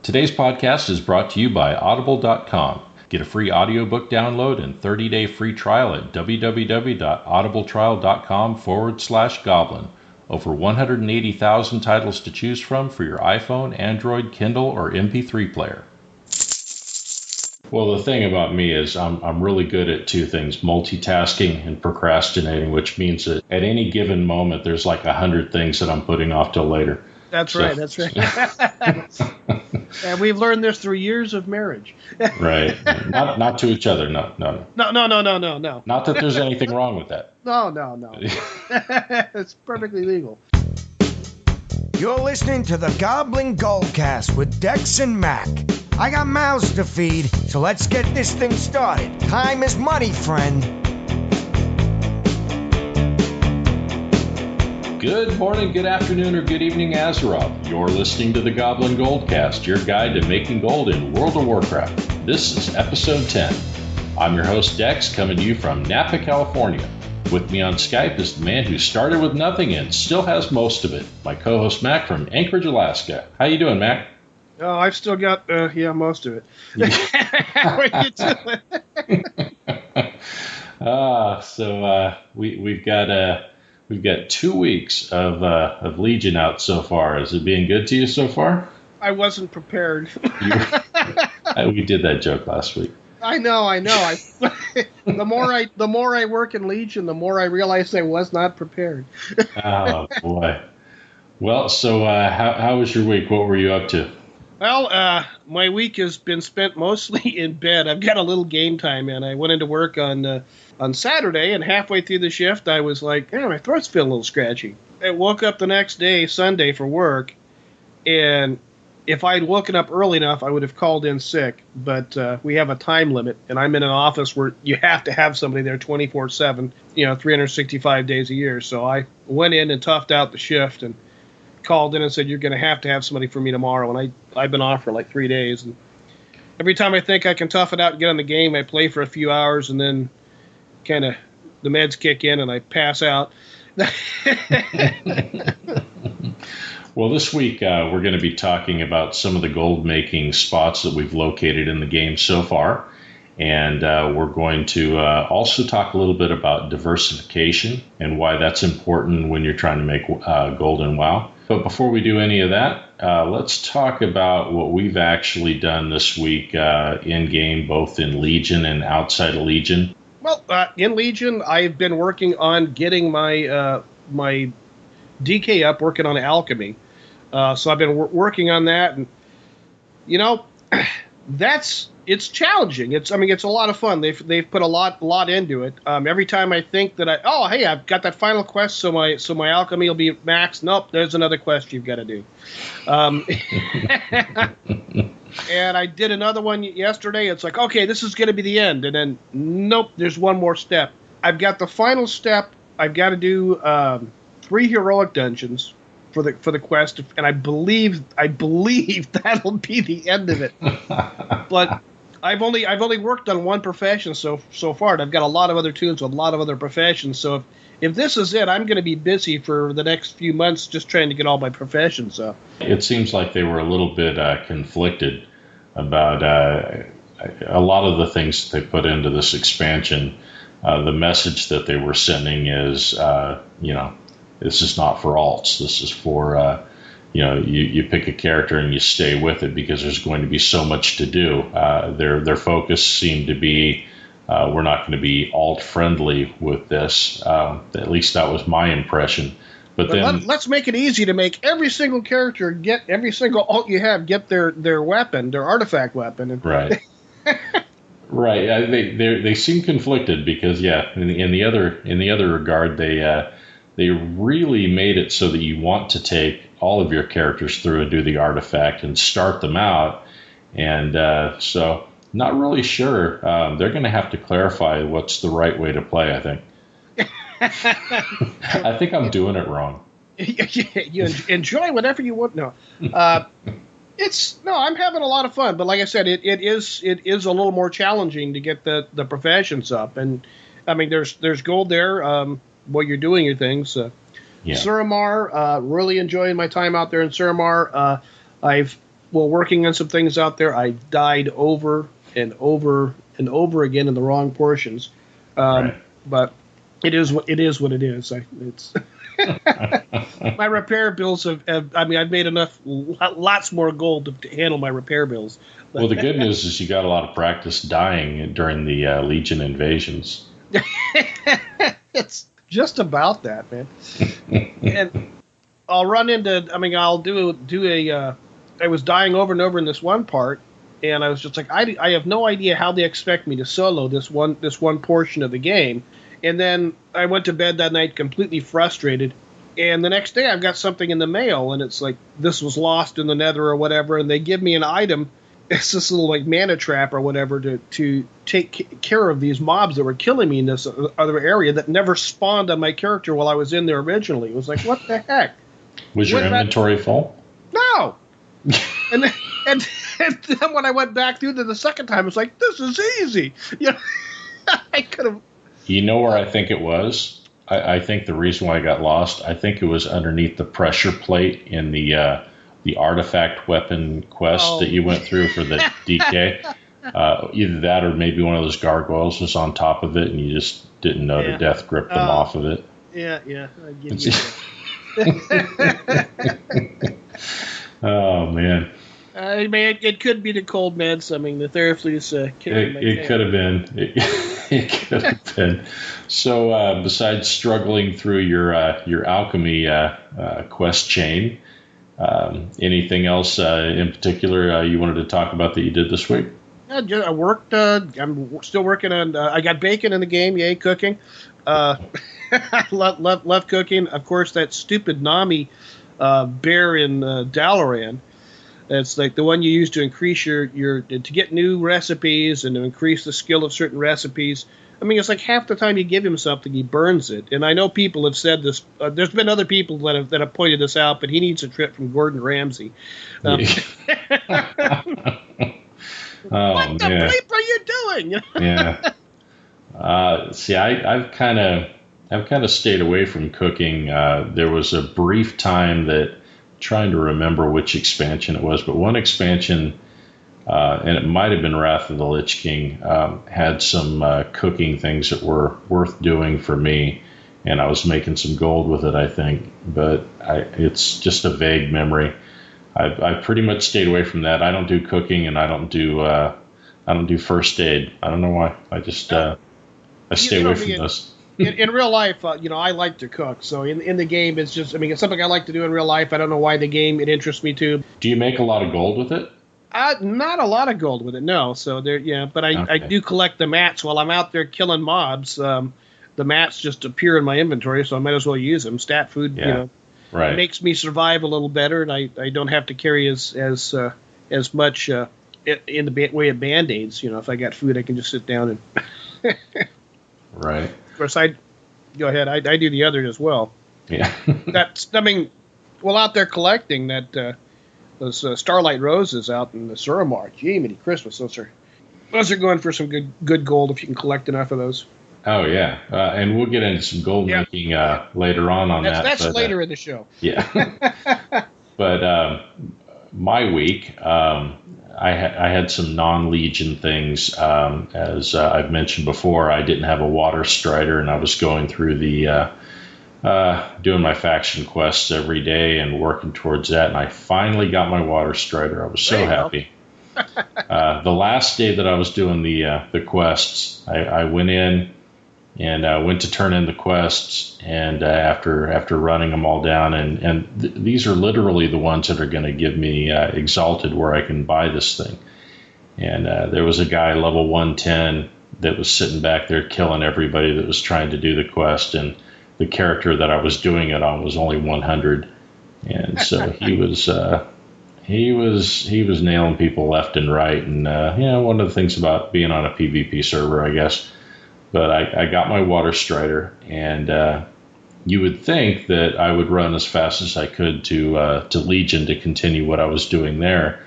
Today's podcast is brought to you by Audible.com. Get a free audiobook download and 30-day free trial at www.audibletrial.com/goblin. Over 180,000 titles to choose from for your iPhone, Android, Kindle, or MP3 player. Well, the thing about me is I'm really good at two things, multitasking and procrastinating, which means that at any given moment, there's like 100 things that I'm putting off till later. That's right. And we've learned this through years of marriage. Right. Not to each other. No. No. Not that there's anything wrong with that. No. It's perfectly legal. You're listening to the Goblin Goldcast with Dex and Mac. I got mouths to feed, so let's get this thing started. Time is money, friend. Good morning, good afternoon, or good evening, Azeroth. You're listening to the Goblin Goldcast, your guide to making gold in World of Warcraft. This is episode 10. I'm your host, Dex, coming to you from Napa, California. With me on Skype is the man who started with nothing and still has most of it, my co-host Mac from Anchorage, Alaska. How you doing, Mac? Oh, I've still got, most of it. How are you doing? We've got 2 weeks of Legion out so far. Is it being good to you so far? I wasn't prepared. We did that joke last week. I know. The more I work in Legion, the more I realize I was not prepared. Oh boy. Well, so how was your week? What were you up to? Well, my week has been spent mostly in bed. I've got a little game time in. I went into work on Saturday, and halfway through the shift, I was like, my throat's feeling a little scratchy. I woke up the next day, Sunday, for work, and if I'd woken up early enough, I would have called in sick. But we have a time limit, and I'm in an office where you have to have somebody there 24/7, 365 days a year. So I went in and toughed out the shift and called in and said, you're going to have somebody for me tomorrow. And I've been off for like 3 days. And every time I think I can tough it out and get on the game, I play for a few hours and then kind of the meds kick in and I pass out. Well, this week we're going to be talking about some of the gold making spots that we've located in the game so far. And we're going to also talk a little bit about diversification and why that's important when you're trying to make gold in WoW. But before we do any of that, let's talk about what we've actually done this week in-game, both in Legion and outside of Legion. Well, in Legion, I've been working on getting my my DK up, working on alchemy. So I've been working on that, and it's challenging. It's a lot of fun. They've put a lot into it. Every time I think that I've got that final quest, so my alchemy will be maxed. Nope, there's another quest you've got to do. And I did another one yesterday. It's like, okay, this is going to be the end, and then nope, there's one more step. I've got the final step. I've got to do 3 heroic dungeons for the quest, and I believe that'll be the end of it. But I've only worked on one profession so far, and I've got a lot of other tunes with a lot of other professions. So if this is it, I'm going to be busy for the next few months just trying to get all my professions up. It seems like they were a little bit conflicted about a lot of the things that they put into this expansion. The message that they were sending is, this is not for alts. This is for you pick a character and you stay with it because there's going to be so much to do. Their focus seemed to be we're not going to be alt friendly with this. At least that was my impression. But then let's make it easy to make every single character get every single alt you have get their weapon, their artifact weapon. Right. Right. They seem conflicted because in the other regard they really made it so that you want to take all of your characters through and do the artifact and start them out. And so not really sure. They're going to have to clarify what's the right way to play, I think. I think I'm doing it wrong. You enjoy whatever you want. No. I'm having a lot of fun. But like I said, it is a little more challenging to get the professions up. And, I mean, there's gold there while you're doing your things. Suramar, really enjoying my time out there in Suramar. I've while working on some things out there, I died over and over and over again in the wrong portions. Right. But it is what it is. It's my repair bills have. I mean, I've made lots more gold to handle my repair bills. But, well, the good news is you got a lot of practice dying during the Legion invasions. It's just about that, man. And I'll run into. I mean, I'll do a. I was dying over and over in this one part, and I was just like, I have no idea how they expect me to solo this one portion of the game. And then I went to bed that night completely frustrated. And the next day I've got something in the mail, and it's like, this was lost in the nether or whatever, and they give me an item. It's this little like mana trap or whatever to take care of these mobs that were killing me in this other area that never spawned on my character while I was in there originally. It was like, what the heck? Was your inventory full? No. and then when I went back through the second time, it's like, this is easy. You know, I could have. You know where I think it was? I think the reason why I got lost, I think it was underneath the pressure plate in the artifact weapon quest that you went through for the DK. Either that or maybe one of those gargoyles was on top of it and you just didn't know to death grip them off of it. Yeah. I give you that. Oh, man. I mean, it could be the cold meds. I mean, the Theraflu's kicking my It could have been. It could have been. So, besides struggling through your alchemy quest chain, anything else in particular you wanted to talk about that you did this week? I worked. I'm still working on. I got bacon in the game. Yay, cooking. I love cooking. Of course, that stupid Nami bear in Dalaran. It's like the one you use to increase to get new recipes and to increase the skill of certain recipes. I mean, it's like half the time you give him something, he burns it. And I know people have said this. There's been other people that have pointed this out, but he needs a trip from Gordon Ramsay. Oh, what the bleep are you doing? Yeah. See, I've kind of stayed away from cooking. There was a brief time that. Trying to remember which expansion it was, but one expansion, and it might have been Wrath of the Lich King, had some cooking things that were worth doing for me, and I was making some gold with it, I think, but it's just a vague memory. I pretty much stayed away from that. I don't do cooking, and I don't do first aid. I don't know why. I just I stay away from those. In real life, I like to cook. So in the game, it's just, I mean, it's something I like to do in real life. I don't know why the game, it interests me too. Do you make a lot of gold with it? Not a lot of gold with it, no. So but I do collect the mats while I'm out there killing mobs. The mats just appear in my inventory, so I might as well use them. Stat food, right. It makes me survive a little better, and I don't have to carry as much in the way of Band-Aids. If I got food, I can just sit down and. Right. Of course, go ahead. I do the other as well. Yeah. Out there collecting those Starlight Roses out in the Suramar. Gee, many Christmas. Those are going for some good gold if you can collect enough of those. Oh yeah, and we'll get into some gold making later on that. That's later in the show. Yeah. But my week. I had some non-Legion things. As I've mentioned before, I didn't have a water strider, and I was going through the doing my faction quests every day and working towards that. And I finally got my water strider. I was so happy. The last day that I was doing the quests, I went in and went to turn in the quests, and after running them all down, and these are literally the ones that are going to give me Exalted, where I can buy this thing. And there was a guy level 110 that was sitting back there killing everybody that was trying to do the quest, and the character that I was doing it on was only 100, and so he was nailing people left and right. And one of the things about being on a PvP server, I guess. But I got my water strider, and you would think that I would run as fast as I could to Legion to continue what I was doing there.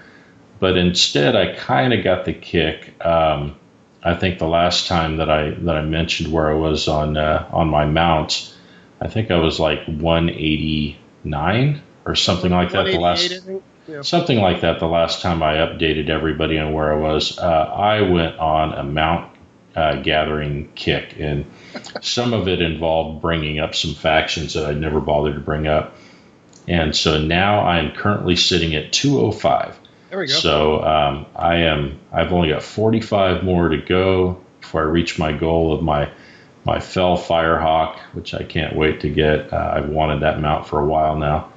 But instead, I kind of got the kick. I think the last time that I mentioned where I was on my mounts, I think I was like 189 or something like that. The last, something like that. The last time I updated everybody on where I was, I went on a mount gathering kick, and some of it involved bringing up some factions that I'd never bothered to bring up. And so now I'm currently sitting at 205. There we go. So I've only got 45 more to go before I reach my goal of my Fell Firehawk, which I can't wait to get. I've wanted that mount for a while now,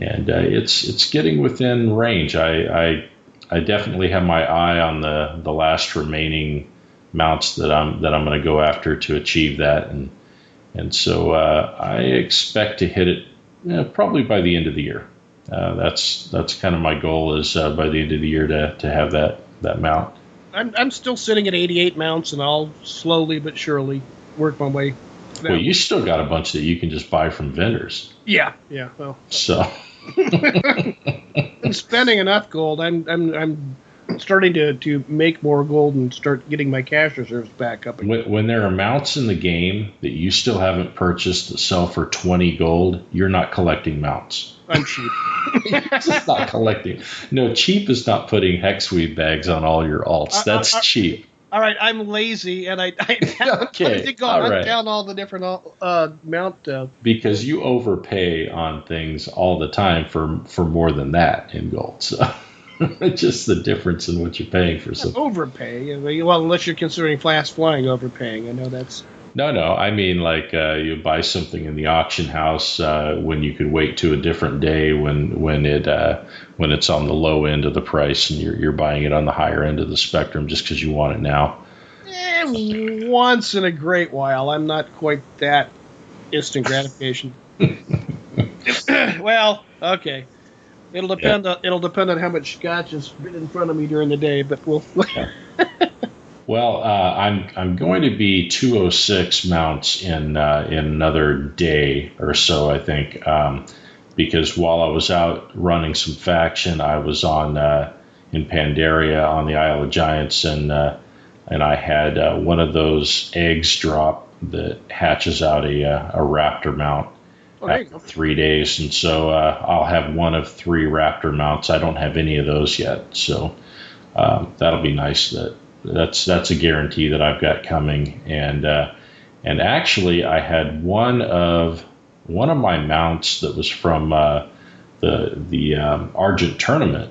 and it's getting within range. I definitely have my eye on the last remaining mounts that I'm going to go after to achieve that, and so I expect to hit it probably by the end of the year. That's kind of my goal, is by the end of the year to have that mount. I'm still sitting at 88 mounts, and I'll slowly but surely work my way. Well, you still got a bunch that you can just buy from vendors. Yeah. Well, so I'm spending enough gold. I'm starting to make more gold and start getting my cash reserves back up again. When there are mounts in the game that you still haven't purchased that sell for 20 gold, you're not collecting mounts. I'm cheap. You're just not collecting. No, cheap is not putting hexweave bags on all your alts. That's cheap. All right, I'm lazy, and I okay. Hunt down all the different mount. Because you overpay on things all the time for more than that in gold. So just the difference in what you're paying for something. Overpay? Well, unless you're considering fast flying overpaying. I know that's... No. I mean, like you buy something in the auction house when you could wait to a different day when it's on the low end of the price, and you're buying it on the higher end of the spectrum just because you want it now. Once in a great while. I'm not quite that instant gratification. Well, okay. It'll depend on how much scotch has been in front of me during the day, but we'll. Well, I'm going to be 206 mounts in another day or so, I think, because while I was out running some faction, I was on in Pandaria on the Isle of Giants, and I had one of those eggs drop that hatches out a raptor mount after 3 days, and so I'll have one of 3 raptor mounts. I don't have any of those yet, so that'll be nice. That's a guarantee that I've got coming, and actually I had one of my mounts that was from the Argent tournament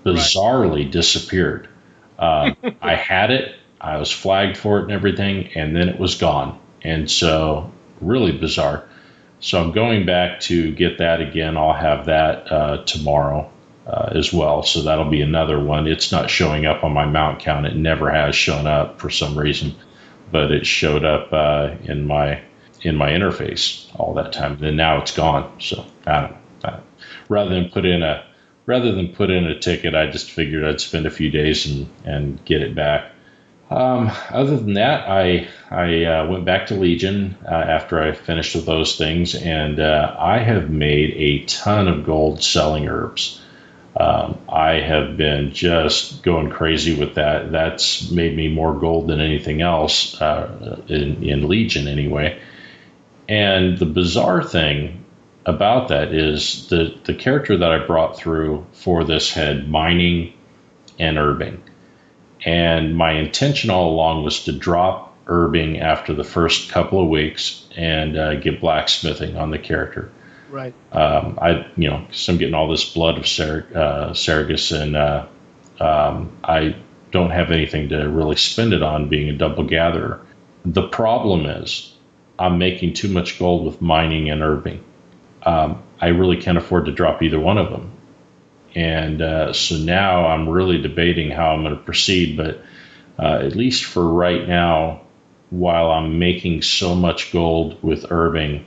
bizarrely disappeared. I had it, I was flagged for it and everything, and then it was gone, and so really bizarre. So I'm going back to get that again. I'll have that tomorrow. As well, so that'll be another one. It's not showing up on my mount count. It never has shown up for some reason, but it showed up in my interface all that time. Then now it's gone. So I don't know. Rather than put in a ticket, I just figured I'd spend a few days and get it back. Other than that, I went back to Legion after I finished with those things, and I have made a ton of gold selling herbs. I have been just going crazy with that. That's made me more gold than anything else in Legion anyway. And the bizarre thing about that is the character that I brought through for this had mining and herbing. And my intention all along was to drop herbing after the first couple of weeks and get blacksmithing on the character. Right. Because I'm getting all this blood of Sargus, and I don't have anything to really spend it on being a double gatherer. The problem is I'm making too much gold with mining and herbing. I really can't afford to drop either one of them. And so now I'm really debating how I'm going to proceed. But at least for right now, while I'm making so much gold with herbing,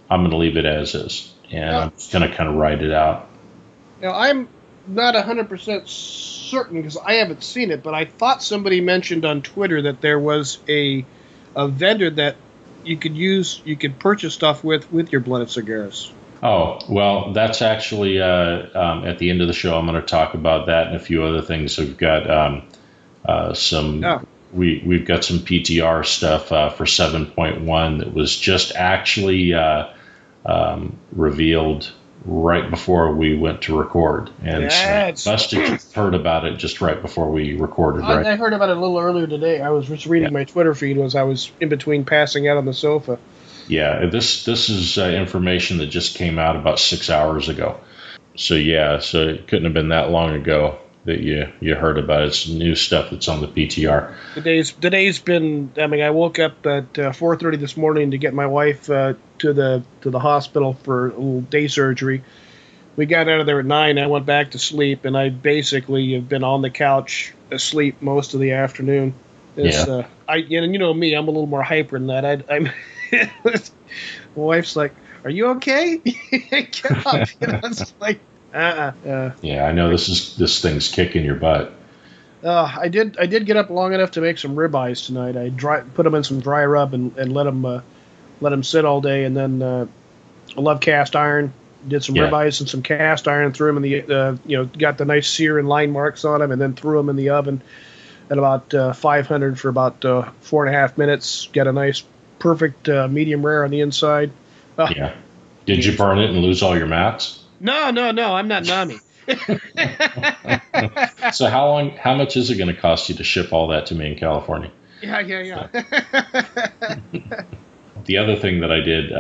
I'm going to leave it as is, and I'm just going to kind of ride it out. Now, I'm not 100% certain because I haven't seen it, but I thought somebody mentioned on Twitter that there was a vendor that you could purchase stuff with your Blooded Cigaris. Oh, well, that's actually at the end of the show. I'm going to talk about that and a few other things. We've got We've got some PTR stuff for 7.1 that was just actually revealed right before we went to record. And so must have heard about it just right before we recorded, right? I heard about it a little earlier today. I was just reading my Twitter feed as I was in between passing out on the sofa. Yeah, this is information that just came out about 6 hours ago. So so it couldn't have been that long ago that you heard about it. It's new stuff that's on the PTR. The day's been. I mean, I woke up at 4:30 this morning to get my wife to the hospital for a little day surgery. We got out of there at 9. I went back to sleep, and I basically have been on the couch asleep most of the afternoon. And you know me, I'm a little more hyper than that. I'm. My wife's like, "Are you okay? Get up!" It's like, Yeah, I know this thing's kicking your butt. I did get up long enough to make some ribeyes tonight. I put them in some dry rub and let them sit all day, and then I love cast iron. Did some ribeyes and some cast iron, threw them in the got the nice sear and line marks on them, and then threw them in the oven at about 500 for about 4.5 minutes. Got a nice perfect medium rare on the inside. Did you burn it and lose all your mats? No, I'm not Nami. So how much is it going to cost you to ship all that to me in California? Yeah. The other thing that I did,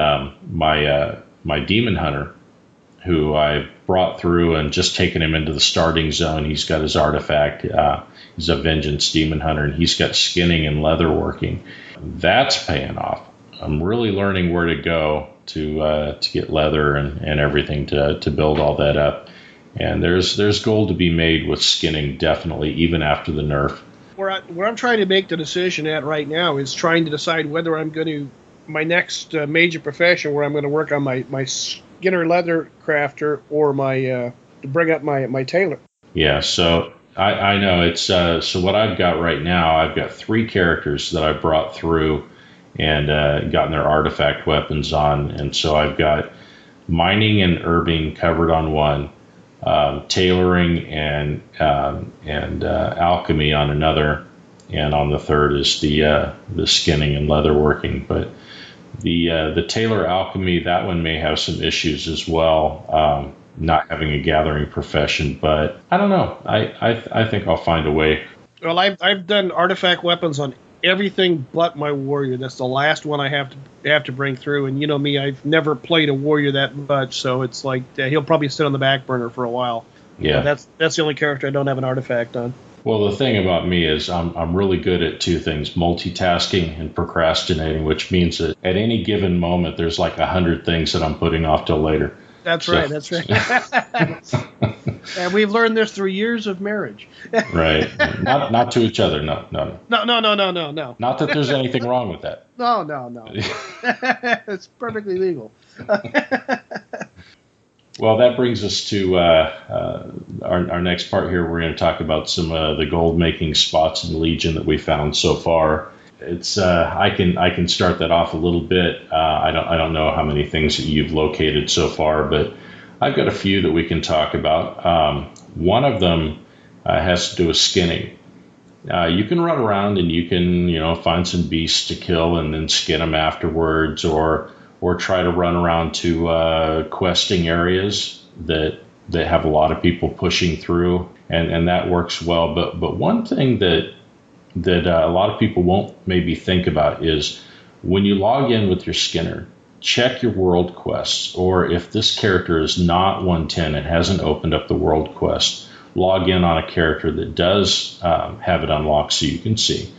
my demon hunter, who I brought through and just taken him into the starting zone, he's got his artifact. He's a vengeance demon hunter, and he's got skinning and leather working. That's paying off. I'm really learning where to go to get leather and everything to build all that up. And there's gold to be made with skinning, definitely, even after the nerf. Where I'm trying to make the decision at right now is trying to decide whether I'm going to, my next major profession, where I'm going to work on my Skinner leather crafter or to bring up my tailor. Yeah, so I know it's so what I've got right now, I've got 3 characters that I brought through and gotten their artifact weapons on, and so I've got mining and herbing covered on one, tailoring and alchemy on another, and on the third is the skinning and leather working. But the tailor alchemy, that one may have some issues as well, not having a gathering profession, but I don't know. I think I'll find a way. Well, I've done artifact weapons on everything but my warrior. That's the last one I have to bring through. And you know me, I've never played a warrior that much, so it's like he'll probably sit on the back burner for a while. Yeah, that's the only character I don't have an artifact on. Well, the thing about me is I'm really good at 2 things: multitasking and procrastinating, which means that at any given moment there's like 100 things that I'm putting off till later. That's right. And we've learned this through years of marriage. Right. Not to each other. No. No. Not that there's anything wrong with that. No. It's perfectly legal. Well, that brings us to our next part here. We're going to talk about some of the gold making spots in Legion that we found so far. It's I can start that off a little bit. I don't know how many things that you've located so far, but I've got a few that we can talk about. One of them has to do with skinning. You can run around and you can find some beasts to kill and then skin them afterwards, or try to run around to questing areas that have a lot of people pushing through, and that works well. But one thing that a lot of people won't maybe think about is when you log in with your Skinner, check your world quests, or if this character is not 110 and hasn't opened up the world quest, log in on a character that does have it unlocked so you can see,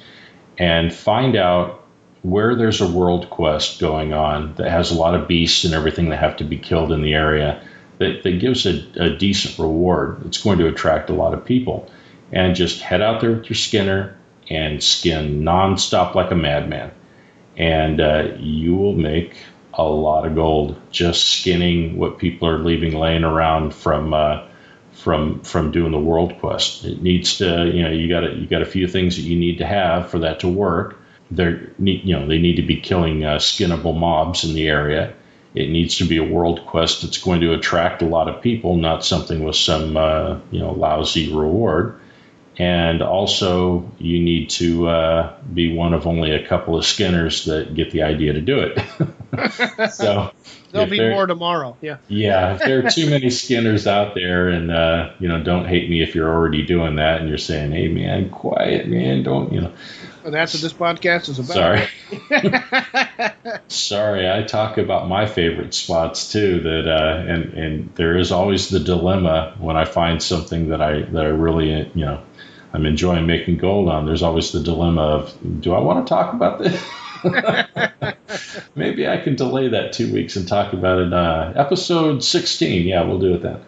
and find out where there's a world quest going on that has a lot of beasts and everything that have to be killed in the area that gives a decent reward. It's going to attract a lot of people. And just head out there with your Skinner and skin nonstop like a madman. And you will make a lot of gold just skinning what people are leaving laying around from doing the world quest. It needs to, you got a few things that you need to have for that to work. They need to be killing skinnable mobs in the area. It needs to be a world quest that's going to attract a lot of people, not something with some lousy reward. And also, you need to be one of only a couple of Skinners that get the idea to do it. So there'll be more tomorrow. Yeah. Yeah, if there are too many Skinners out there, and don't hate me if you're already doing that, and you're saying, "Hey, man, quiet, man, don't." And that's what this podcast is about. Sorry. Sorry, I talk about my favorite spots too. That and there is always the dilemma when I find something that I really I'm enjoying making gold on. There's always the dilemma of, do I want to talk about this? Maybe I can delay that 2 weeks and talk about it. Episode 16. Yeah, we'll do it then.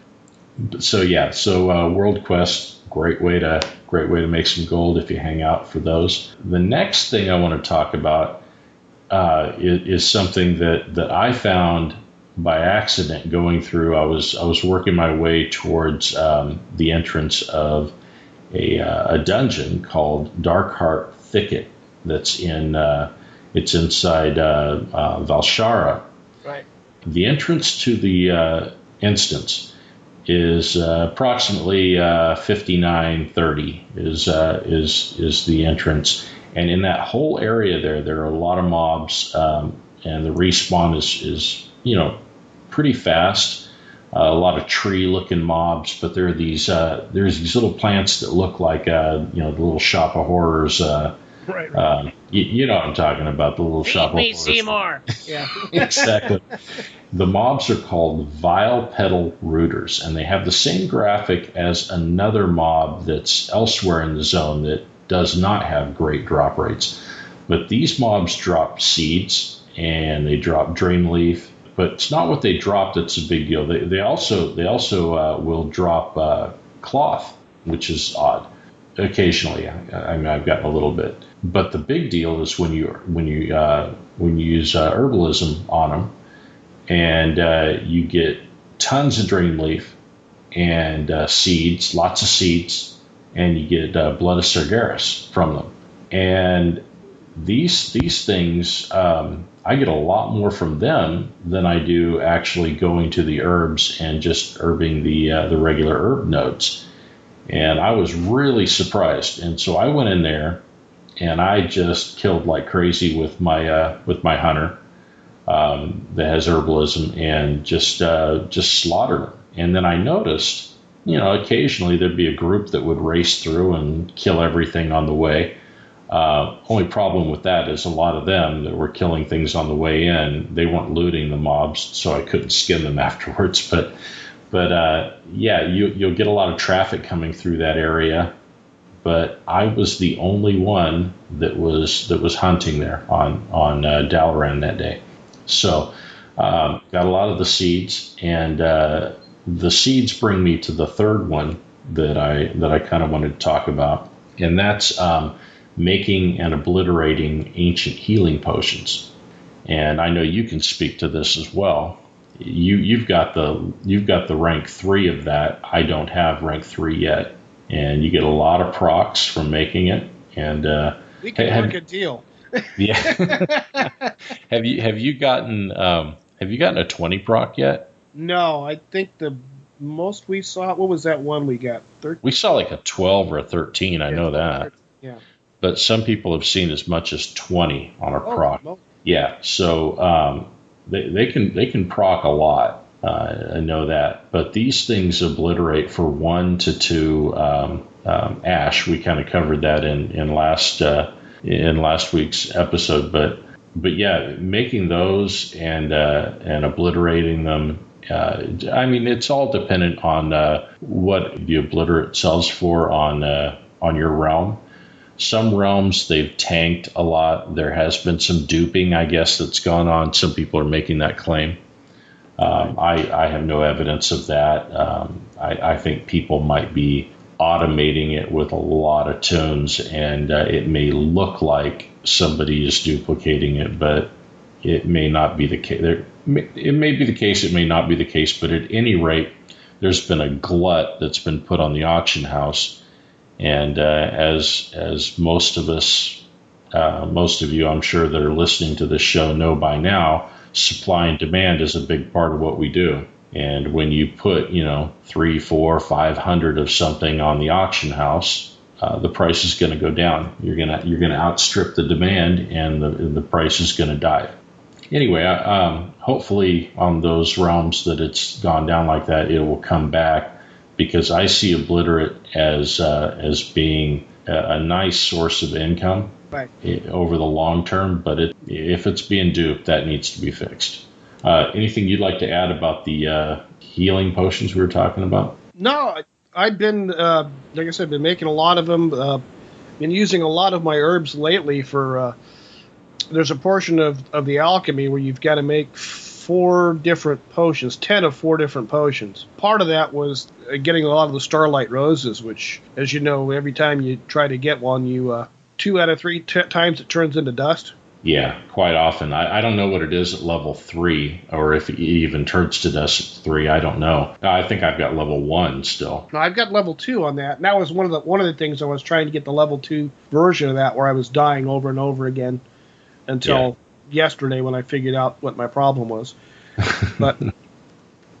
So World Quest. Great way to make some gold if you hang out for those. The next thing I want to talk about is something that I found by accident going through. I was working my way towards the entrance of a dungeon called Darkheart Thicket. That's it's inside Valshara. Right. The entrance to the instance is approximately 5930 is the entrance, and in that whole area there are a lot of mobs, and the respawn is pretty fast. A lot of tree looking mobs, but there are there's these little plants that look like the little Shop of Horrors. Right. You know what I'm talking about, the little Shop of Horrors. Seymour. Yeah. Exactly. The mobs are called Vile Petal Rooters, and they have the same graphic as another mob that's elsewhere in the zone that does not have great drop rates. But these mobs drop seeds, and they drop Dreamleaf, but it's not what they drop that's a big deal. They also will drop cloth, which is odd. Occasionally, I mean, I've gotten a little bit. But the big deal is when you use herbalism on them, and you get tons of Dreamleaf and seeds, lots of seeds, and you get Blood of Sargeras from them. And these things, I get a lot more from them than I do actually going to the herbs and just herbing the regular herb nodes. And I was really surprised. And so I went in there and I just killed like crazy with my hunter that has herbalism, and just slaughtered them. And then I noticed, occasionally there'd be a group that would race through and kill everything on the way. Only problem with that is a lot of them that were killing things on the way in, they weren't looting the mobs, so I couldn't skin them afterwards. But you'll get a lot of traffic coming through that area. But I was the only one that was hunting there on Dalaran that day. So got a lot of the seeds, and the seeds bring me to the third one that I kind of wanted to talk about, and that's making and obliterating ancient healing potions. And I know you can speak to this as well. You've got the rank 3 of that. I don't have rank 3 yet, and you get a lot of procs from making it. And we can work a deal. Yeah. Have you gotten a 20 proc yet? No, I think the most we saw. What was that one we got? 13? We saw like a 12 or a 13. I know that. Yeah. But some people have seen as much as 20 on a proc. No. Yeah. So they can proc a lot. I know that. But these things obliterate for 1 to 2 ash. We kind of covered that in last week's episode. But yeah, making those and obliterating them. I mean, it's all dependent on what the obliterate sells for on your realm. Some realms, they've tanked a lot. There has been some duping, I guess, that's gone on. Some people are making that claim. I have no evidence of that. I think people might be automating it with a lot of tunes, and it may look like somebody is duplicating it, but it may not be the case. It may be the case, it may not be the case, but at any rate, there's been a glut that's been put on the auction house. And as most of us, most of you, I'm sure, that are listening to this show know by now, supply and demand is a big part of what we do. And when you put, 300, 400, 500 of something on the auction house, the price is going to go down. You're going to outstrip the demand, and the price is going to dive. anyway, hopefully on those realms that it's gone down like that, it will come back, because I see Obliterate as being a nice source of income Right. over the long term. But if it's being duped, that needs to be fixed. Anything you'd like to add about the healing potions we were talking about? No, I've been, like I said, been making a lot of them. Been using a lot of my herbs lately for. There's a portion of the alchemy where you've got to make 4 different potions, 10 of 4 different potions. Part of that was getting a lot of the starlight roses, which, as you know, every time you try to get one, you 2 out of 3 times it turns into dust. Yeah, quite often. I don't know what it is at level 3, or if it even turns to dust at 3. I don't know. I think I've got level 1 still. No, I've got level 2 on that. And that was one of the things I was trying to get the level 2 version of that, where I was dying over and over again until yesterday when I figured out what my problem was. But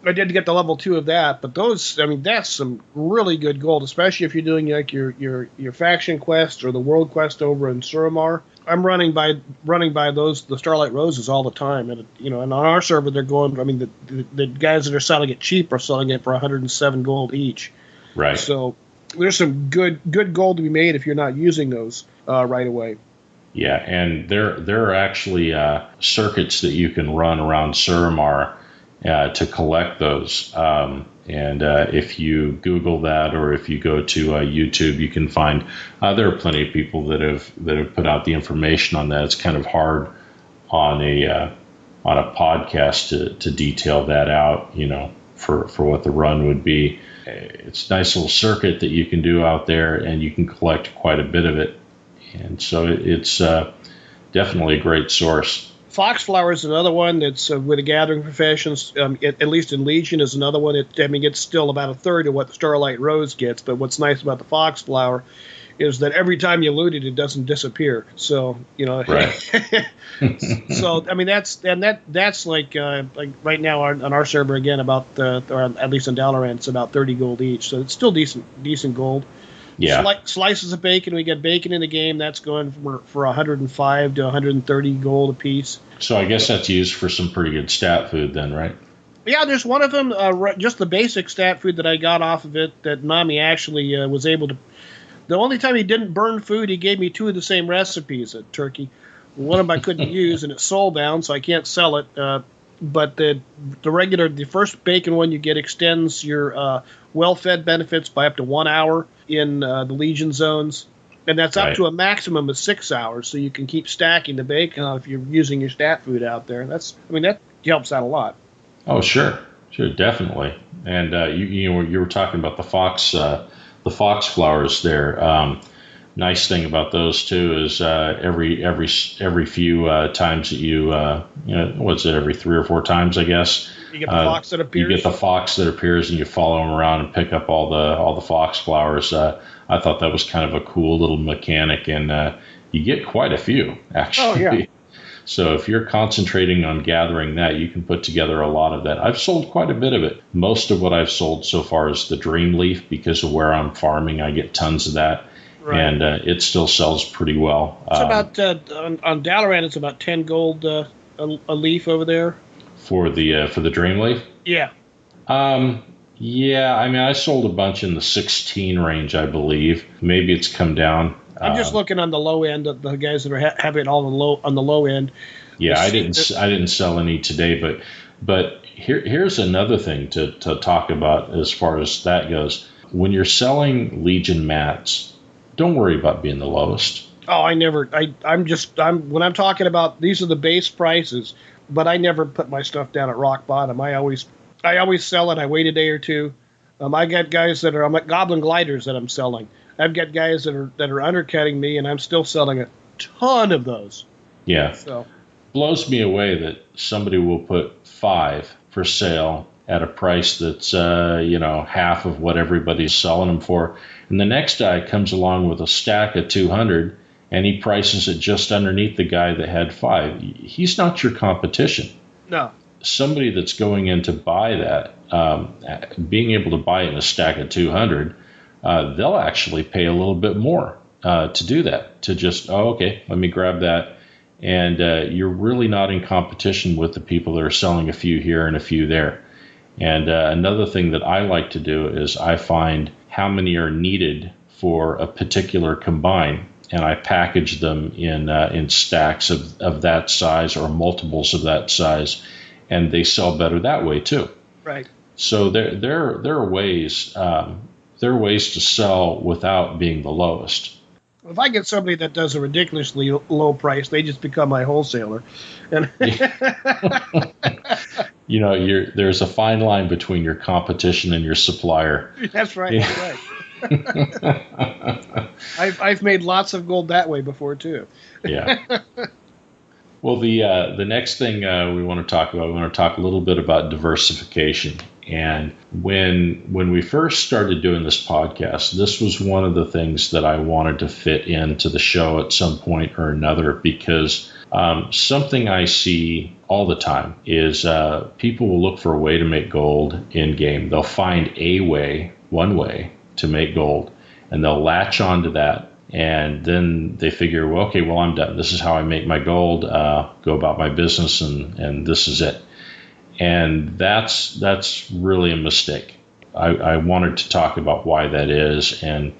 I did get the level 2 of that. But those, I mean, that's some really good gold, especially if you're doing like your faction quest or the world quest over in Suramar. I'm running by the Starlight Roses all the time, and and on our server they're going. I mean, the guys that are selling it cheap are selling it for 107 gold each. Right. So there's some good gold to be made if you're not using those right away. Yeah, and there are actually circuits that you can run around Suramar to collect those. And if you Google that, or if you go to YouTube, you can find there are plenty of people that have put out the information on that. It's kind of hard on a podcast to detail that out, for what the run would be. It's a nice little circuit that you can do out there, and you can collect quite a bit of it. And so it's definitely a great source. Foxflower is another one that's with the Gathering Professions, at least in Legion, is another one. It's still about a third of what the Starlight Rose gets, but what's nice about the Foxflower is that every time you loot it, it doesn't disappear. So, Right. So, I mean, that's like right now on our server, again, or at least on Dalaran, it's about 30 gold each. So it's still decent gold. Yeah. Slices of bacon. We get bacon in the game. That's going for 105 to 130 gold a piece. So I guess that's used for some pretty good stat food then, right? Yeah, there's one of them, just the basic stat food that I got off of it, that Nami actually was able to. The only time he didn't burn food, he gave me 2 of the same recipes at Turkey. One of them I couldn't use, and it's soul bound, so I can't sell it. But the first bacon one you get extends your well-fed benefits by up to 1 hour in the Legion zones. And that's up to a maximum of 6 hours, so you can keep stacking the bacon if you're using your stat food out there. That helps out a lot. Oh, sure, definitely. And you were talking about the foxflowers there. Nice thing about those too is every few times that you what's it, every 3 or 4 times, I guess. You get the fox that appears. You get the fox that appears, and you follow him around and pick up all the foxflowers. I thought that was kind of a cool little mechanic, and you get quite a few actually. Oh, yeah. So if you're concentrating on gathering that, you can put together a lot of that. I've sold quite a bit of it. Most of what I've sold so far is the Dream Leaf, because of where I'm farming. I get tons of that. Right. And it still sells pretty well. It's about on Dalaran, it's about 10 gold a leaf over there. For the Dream Leaf? Yeah. Yeah, I mean, I sold a bunch in the 16 range, I believe. Maybe it's come down. I'm just looking on the low end of the guys that are having all on the low end. Yeah, I didn't sell any today, but here's another thing to talk about as far as that goes. When you're selling Legion mats, don't worry about being the lowest. Oh, when I'm talking about, these are the base prices, but I never put my stuff down at rock bottom. I always sell it. I wait a day or two. I got guys I'm at Goblin Gliders that I'm selling. I've got guys that are undercutting me, and I'm still selling a ton of those. Yeah. So blows me away that somebody will put 5 for sale at a price that's half of what everybody's selling them for, and the next guy comes along with a stack of 200, and he prices it just underneath the guy that had 5. He's not your competition. No. Somebody that's going in to buy that, being able to buy it in a stack of 200, they'll actually pay a little bit more to do that. To just, okay, let me grab that And you're really not in competition with the people that are selling a few here and a few there. And another thing that I like to do is I find how many are needed for a particular combine, and I package them in stacks of that size or multiples of that size, and they sell better that way too. Right. So there are ways to sell without being the lowest. If I get somebody that does a ridiculously low price, they just become my wholesaler. And there's a fine line between your competition and your supplier. That's right. Yeah. That's right. I've made lots of gold that way before too. Yeah. Well, the next thing we want to talk a little bit about diversification. And when we first started doing this podcast, this was one of the things that I wanted to fit into the show at some point or another, because something I see all the time is people will look for a way to make gold in game. They'll find one way to make gold, and they'll latch onto that. And then they figure, well, okay, I'm done. This is how I make my gold, go about my business, and this is it. And that's really a mistake. I wanted to talk about why that is. And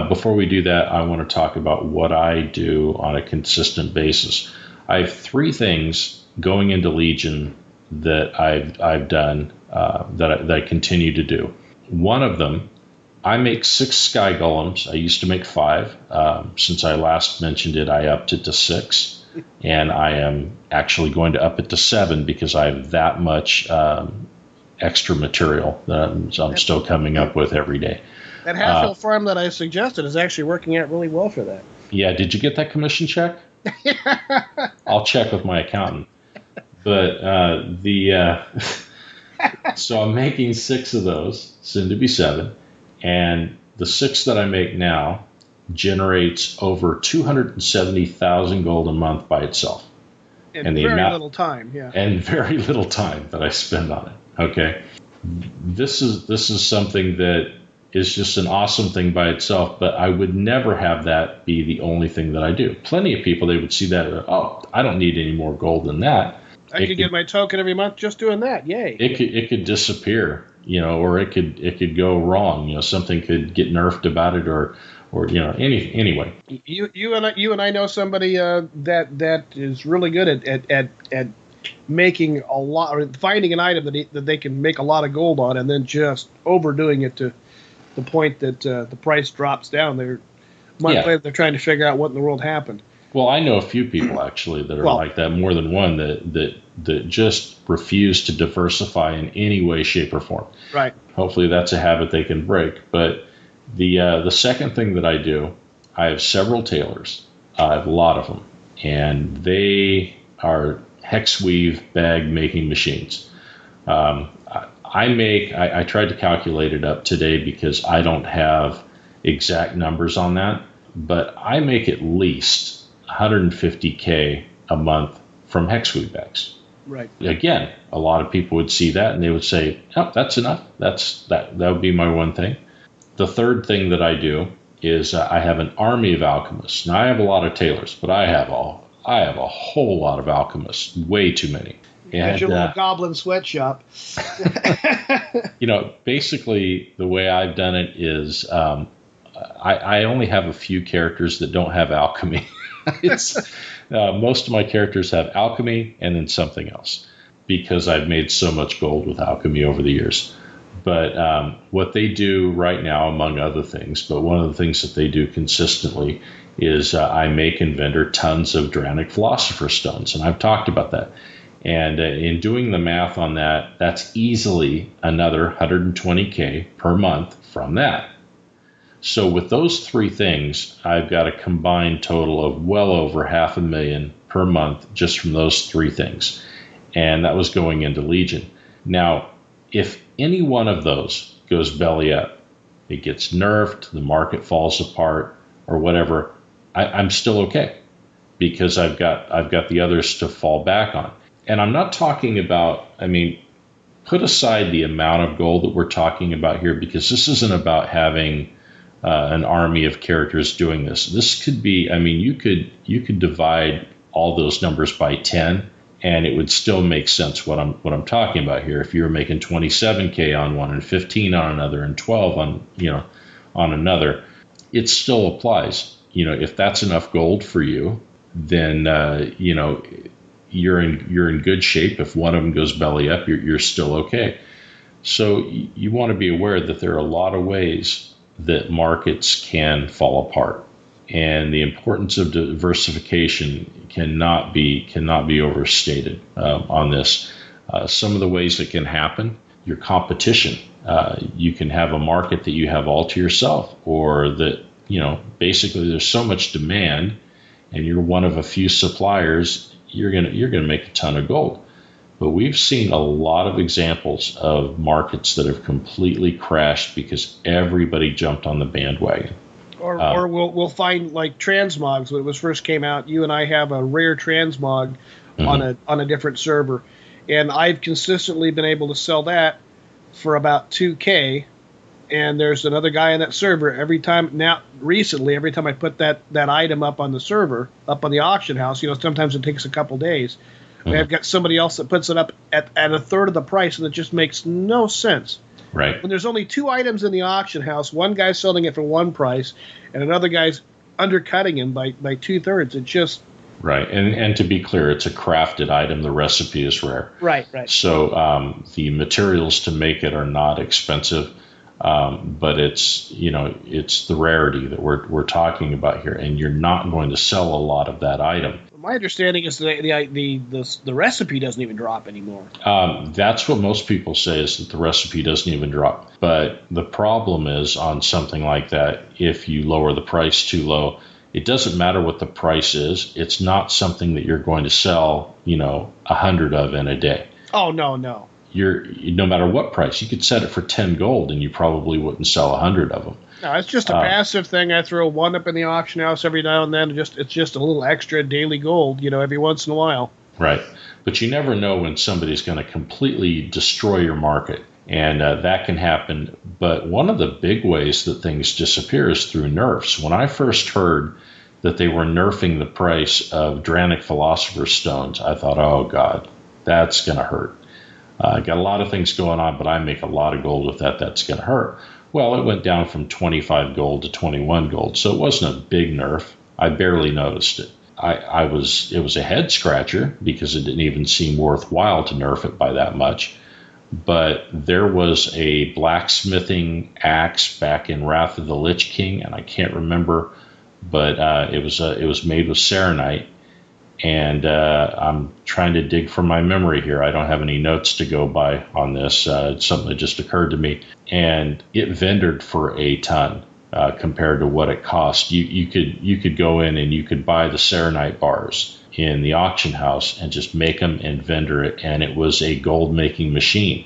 before we do that, I want to talk about what I do on a consistent basis. I have 3 things going into Legion that I've done that I continue to do. One of them, I make 6 sky golems. I used to make 5. Since I last mentioned it, I upped it to 6. And I am actually going to up it to 7 because I have that much extra material that I'm still coming up with every day. That half-hill farm that I suggested is actually working out really well for that. Yeah, did you get that commission check? I'll check with my accountant. But so I'm making 6 of those, soon to be 7. And the 6 that I make now generates over 270,000 gold a month by itself. And very little time, yeah. And very little time that I spend on it. Okay. This is something that is just an awesome thing by itself, but I would never have that be the only thing that I do. Plenty of people, they would see that, oh, I don't need any more gold than that. I could get my token every month just doing that. Yay. It could disappear, or it could go wrong. Something could get nerfed about it, or anyway. You and I know somebody that is really good at making a lot, or finding an item that they can make a lot of gold on, and then just overdoing it to the point that the price drops down. They're trying to figure out what in the world happened. Well, I know a few people actually that are like that, more than one, that just refuse to diversify in any way, shape, or form. Right. Hopefully that's a habit they can break. But the second thing that I do, I have several tailors. I have a lot of them, and they are hex weave bag making machines. I tried to calculate it up today because I don't have exact numbers on that, but I make at least 150K a month from hex weave bags. Right. Again, a lot of people would see that and they would say, "Oh, that's enough. That would be my one thing." The third thing that I do is I have an army of alchemists. Now I have a lot of tailors, but I have a whole lot of alchemists, way too many. And your little goblin sweatshop. Basically the way I've done it is I only have a few characters that don't have alchemy. Most of my characters have alchemy and then something else, because I've made so much gold with alchemy over the years. But what they do right now, among other things, but one of the things that they do consistently is I make and vendor tons of Dranic Philosopher Stones, and I've talked about that. And in doing the math on that, that's easily another 120K per month from that. So with those 3 things, I've got a combined total of well over $500,000 per month just from those 3 things. And that was going into Legion. Now, if any one of those goes belly up, it gets nerfed, the market falls apart, or whatever, I'm still okay, because I've got the others to fall back on. And I'm not talking about, put aside the amount of gold that we're talking about here, because this isn't about having an army of characters doing this. This could be, you could divide all those numbers by 10, and it would still make sense what I'm talking about here. If you were making 27K on one and 15 on another and 12 on another, it still applies. If that's enough gold for you, then you're in good shape. If one of them goes belly up, you're still okay. So you want to be aware that there are a lot of ways that markets can fall apart, and the importance of diversification cannot be overstated on this. Some of the ways that can happen: your competition. You can have a market that you have all to yourself, or that basically there's so much demand, and you're one of a few suppliers. You're gonna make a ton of gold. But we've seen a lot of examples of markets that have completely crashed because everybody jumped on the bandwagon. Or we'll find like transmogs when it was first came out. You and I have a rare transmog on a different server, and I've consistently been able to sell that for about 2K. And there's another guy on that server. Every time I put that item up on the server, up on the auction house, sometimes it takes a couple days. I've got somebody else that puts it up at a third of the price, and it just makes no sense. Right. When there's only two items in the auction house, one guy's selling it for one price, and another guy's undercutting him by 2/3. It just right. And to be clear, it's a crafted item. The recipe is rare. Right. So the materials to make it are not expensive, but it's the rarity that we're talking about here, and you're not going to sell a lot of that item. My understanding is the recipe doesn't even drop anymore. That's what most people say, is that the recipe doesn't even drop. But the problem is, on something like that, if you lower the price too low, it doesn't matter what the price is. It's not something that you're going to sell, 100 of in a day. Oh, no. No matter what price, you could set it for 10 gold and you probably wouldn't sell 100 of them. No, it's just a passive thing. I throw one up in the auction house every now and then. It's just a little extra daily gold, every once in a while. Right. But you never know when somebody's going to completely destroy your market, and that can happen. But one of the big ways that things disappear is through nerfs. When I first heard that they were nerfing the price of Dranic Philosopher's Stones, I thought, oh, God, that's going to hurt. Got a lot of things going on, but I make a lot of gold with that. That's going to hurt. Well, it went down from 25 gold to 21 gold, so it wasn't a big nerf. I barely noticed it. It was a head scratcher because it didn't even seem worthwhile to nerf it by that much. But there was a blacksmithing axe back in Wrath of the Lich King, and I can't remember, but it was made with Serenite. And I'm trying to dig from my memory here. I don't have any notes to go by on this. It's something that just occurred to me. And it vendored for a ton compared to what it cost. You could go in and you could buy the Serenite bars in the auction house and just make them and vendor it. And it was a gold making machine.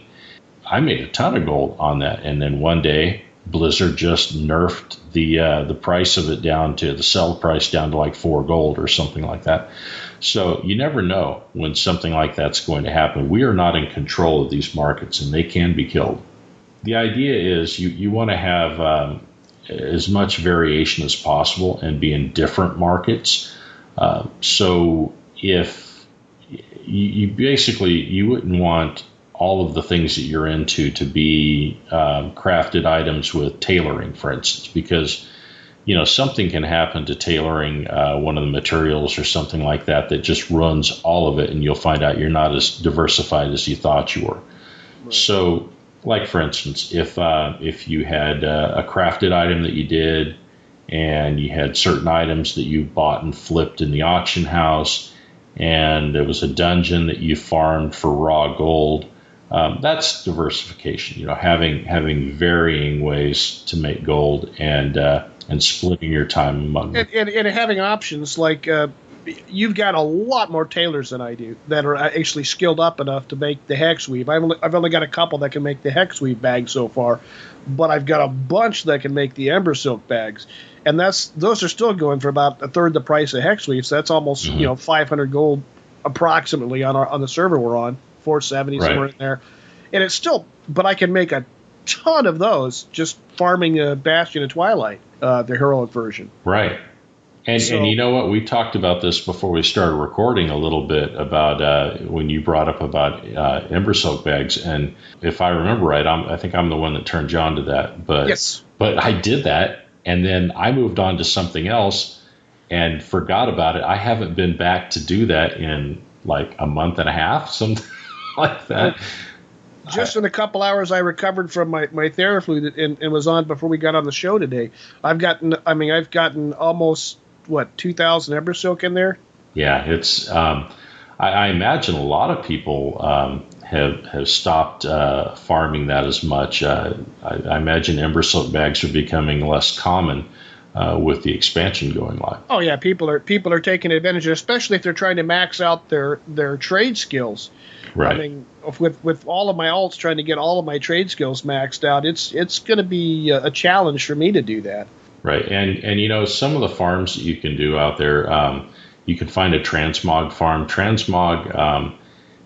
I made a ton of gold on that. And then one day, Blizzard just nerfed the price of it down to the sell price down to like 4 gold or something like that. So you never know when something like that's going to happen. We are not in control of these markets, and they can be killed. The idea is you want to have as much variation as possible and be in different markets. So if you wouldn't want all of the things that you're into to be crafted items with tailoring, for instance, because something can happen to tailoring one of the materials or something like that just ruins all of it, and you'll find out you're not as diversified as you thought you were. Right. So, like for instance, if you had a crafted item that you did, and you had certain items that you bought and flipped in the auction house, and there was a dungeon that you farmed for raw gold. That's diversification, having varying ways to make gold and splitting your time among them. And having options, like you've got a lot more tailors than I do that are actually skilled up enough to make the hex weave. I've only got a couple that can make the hex weave bag so far, but I've got a bunch that can make the ember silk bags. And those are still going for about a third the price of hex weave. So that's almost 500 gold approximately on the server we're on. 470 right. Somewhere in there, and it's still. But I can make a ton of those just farming Bastion of Twilight, the heroic version. Right, And So- and you know what? We talked about this before we started recording a little bit about when you brought up about Ember Silk bags. And if I remember right, I think I'm the one that turned John to that. But Yes. But I did that, and then I moved on to something else and forgot about it. I haven't been back to do that in like a month and a half, something like that. Just in a couple hours, I recovered from my Theraflu and was on before we got on the show today. I've gotten almost 2,000 Ember Silk in there. Yeah, it's. I imagine a lot of people have stopped farming that as much. I imagine Ember Silk bags are becoming less common with the expansion going live. Oh yeah, people are taking advantage, especially if they're trying to max out their trade skills. Right. I mean, with all of my alts trying to get all of my trade skills maxed out, it's going to be a challenge for me to do that. Right, and you know, some of the farms that you can do out there, you can find a transmog farm. Transmog,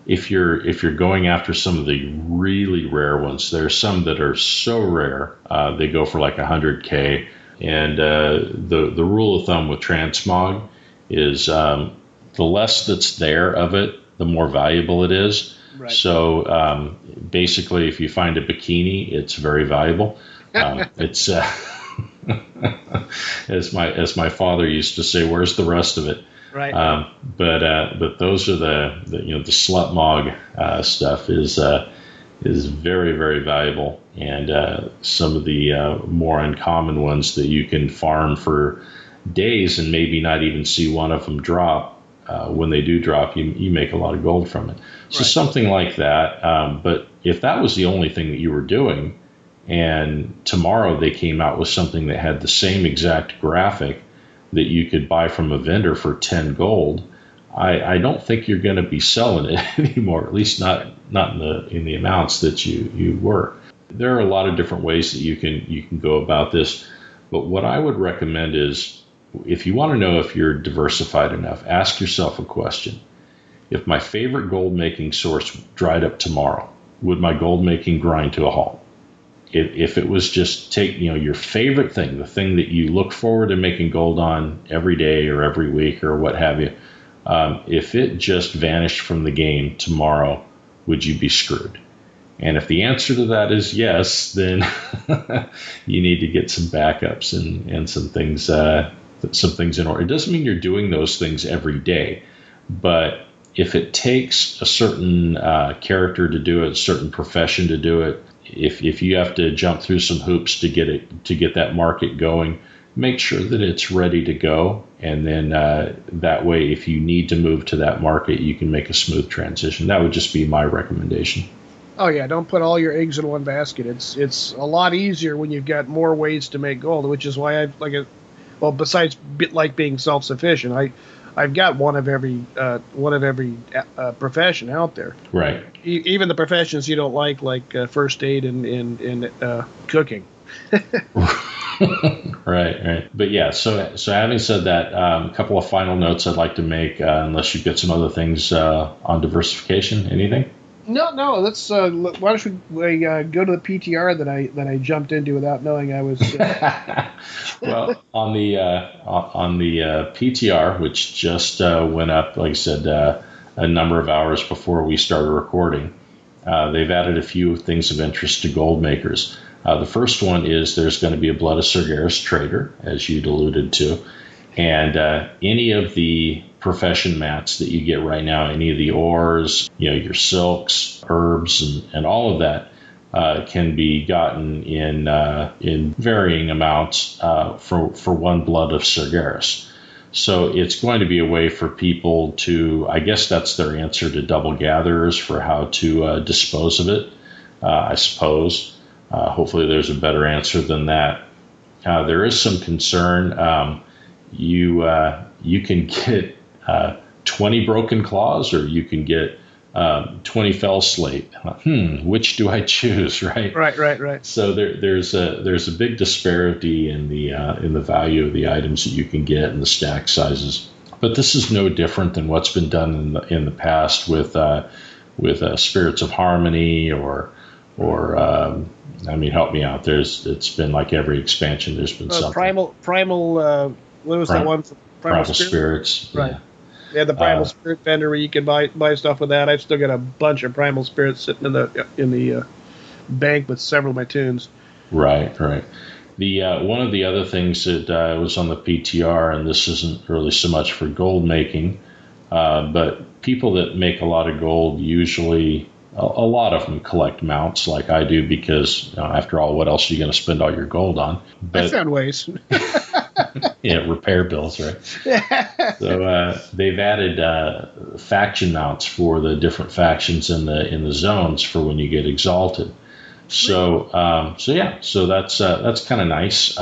if you're going after some of the really rare ones, there's some that are so rare they go for like 100K. And the rule of thumb with transmog is the less that's there of it, the more valuable it is. Right. So basically, if you find a bikini, it's very valuable. It's as my father used to say, "Where's the rest of it?" Right. But those are the the slut mog stuff is very, very valuable, and some of the more uncommon ones that you can farm for days and maybe not even see one of them drop. When they do drop, you make a lot of gold from it. So Right. something like that. But if that was the only thing that you were doing, and tomorrow they came out with something that had the same exact graphic that you could buy from a vendor for 10 gold, I don't think you're going to be selling it anymore, at least not in the amounts that you were. There are a lot of different ways that you can go about this, but what I would recommend is, if you want to know if you're diversified enough, ask yourself a question. If my favorite gold making source dried up tomorrow, would my gold making grind to a halt? If it was just take your favorite thing, the thing that you look forward to making gold on every day or every week or what have you, if it just vanished from the game tomorrow, would you be screwed? And if the answer to that is yes, then you need to get some backups and some things in order. It doesn't mean you're doing those things every day, but if it takes a certain character to do it, a certain profession to do it, if you have to jump through some hoops to get that market going, make sure that it's ready to go, and then that way, if you need to move to that market, you can make a smooth transition. That would just be my recommendation. Oh yeah, don't put all your eggs in one basket. It's a lot easier when you've got more ways to make gold, which is why besides being self-sufficient, I've got one of every profession out there. Right. Even the professions you don't like first aid and cooking. Right. But yeah, so having said that, a couple of final notes I'd like to make, unless you've got some other things on diversification. Anything? No. Let's. Why don't we go to the PTR that I jumped into without knowing I was. Well, on the PTR, which just went up, like I said, a number of hours before we started recording, they've added a few things of interest to gold makers. The first one is there's going to be a Blood of Sargeras trader, as you'd alluded to, and any of the profession mats that you get right now, any of the ores, your silks, herbs, and all of that can be gotten in varying amounts for one Blood of Sargeras. So it's going to be a way for people to, I guess that's their answer to double gatherers for how to dispose of it, I suppose. Hopefully there's a better answer than that. There is some concern. You can get 20 broken claws, or you can get 20 fell slate. Which do I choose? Right. Right. So there's a big disparity in the value of the items that you can get and the stack sizes. But this is no different than what's been done in the past with Spirits of Harmony or help me out. It's been like every expansion. There's been something. Primal. What was that one? Primal Spirits. Right. Yeah, the Primal Spirit vendor where you can buy stuff with that. I've still got a bunch of Primal Spirits sitting in the bank with several of my tunes. Right. The one of the other things that was on the PTR, and this isn't really so much for gold making, but people that make a lot of gold usually, a lot of them collect mounts like I do because, after all, what else are you going to spend all your gold on? I found ways. Yeah, repair bills, right? So they've added faction mounts for the different factions in the zones for when you get exalted. So that's kind of nice.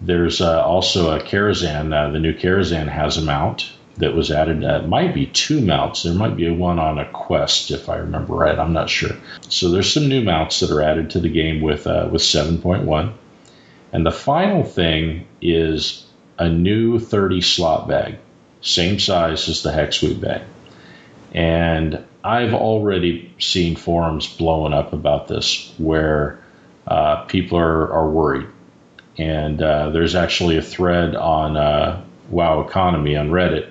There's also a Karazhan. The new Karazhan has a mount that was added. It might be two mounts. There might be one on a quest, if I remember right. I'm not sure. So there's some new mounts that are added to the game with 7.1. And the final thing is a new 30 slot bag, same size as the Hexweed bag. And I've already seen forums blowing up about this where people are worried. And there's actually a thread on WoW Economy on Reddit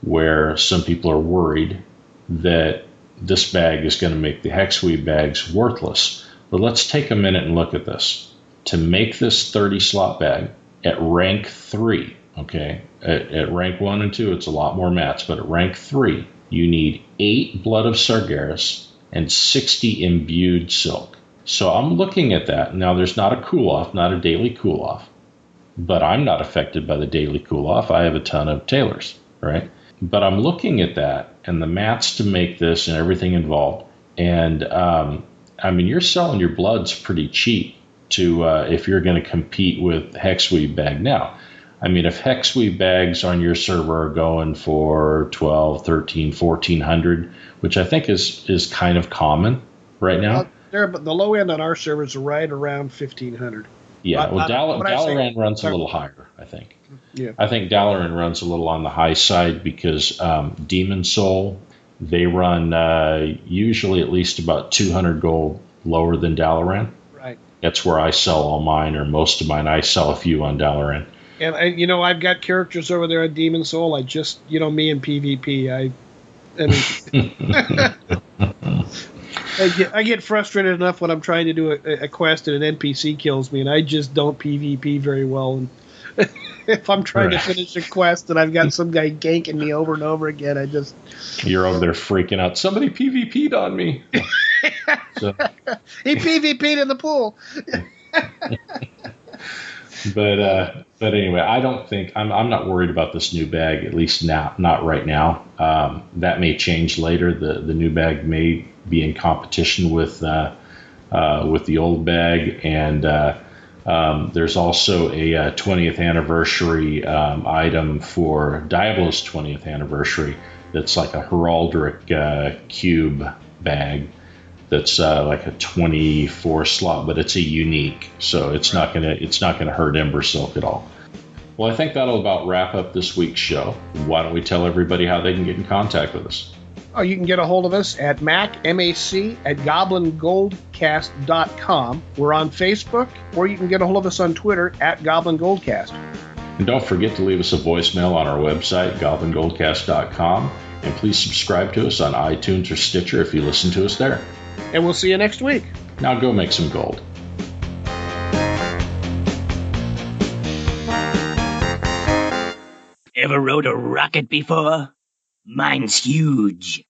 where some people are worried that this bag is going to make the Hexweed bags worthless. But let's take a minute and look at this. To make this 30 slot bag at rank 3, okay, at rank 1 and 2, it's a lot more mats, but at rank 3, you need 8 Blood of Sargeras and 60 imbued silk. So I'm looking at that. Now, there's not a cool-off, not a daily cool-off, but I'm not affected by the daily cool-off. I have a ton of tailors, right? But I'm looking at that and the mats to make this and everything involved. And, you're selling your bloods pretty cheap to if you're going to compete with Hexweed bag. Now, if Hexweed bags on your server are going for 12, 13, 1400, which I think is kind of common right now. But the low end on our servers are right around 1500. Yeah, Dalaran runs a little higher, I think. Yeah. I think Dalaran runs a little on the high side because Demon Soul, they run usually at least about 200 gold lower than Dalaran. Right. That's where I sell all mine, or most of mine. I sell a few on Dalaran. And I've got characters over there on Demon Soul. I just, me and PvP. I get frustrated enough when I'm trying to do a quest and an NPC kills me, and I just don't PvP very well. And if I'm trying to finish a quest and I've got some guy ganking me over and over again, You're over there freaking out. Somebody PvP'd on me. He PvP'd in the pool. But anyway, I don't think I'm not worried about this new bag, at least not right now. That may change later. The new bag may be in competition with the old bag, and there's also a 20th anniversary item for Diablo's 20th anniversary. That's like a heraldic cube bag. That's like a 24 slot, but it's a unique, so it's not gonna hurt Ember Silk at all. Well, I think that'll about wrap up this week's show. Why don't we tell everybody how they can get in contact with us? Oh, you can get a hold of us at MAC at goblingoldcast.com. We're on Facebook, or you can get a hold of us on Twitter at Goblin Goldcast. And don't forget to leave us a voicemail on our website, goblingoldcast.com, and please subscribe to us on iTunes or Stitcher if you listen to us there. And we'll see you next week. Now go make some gold. Ever rode a rocket before? Mine's huge.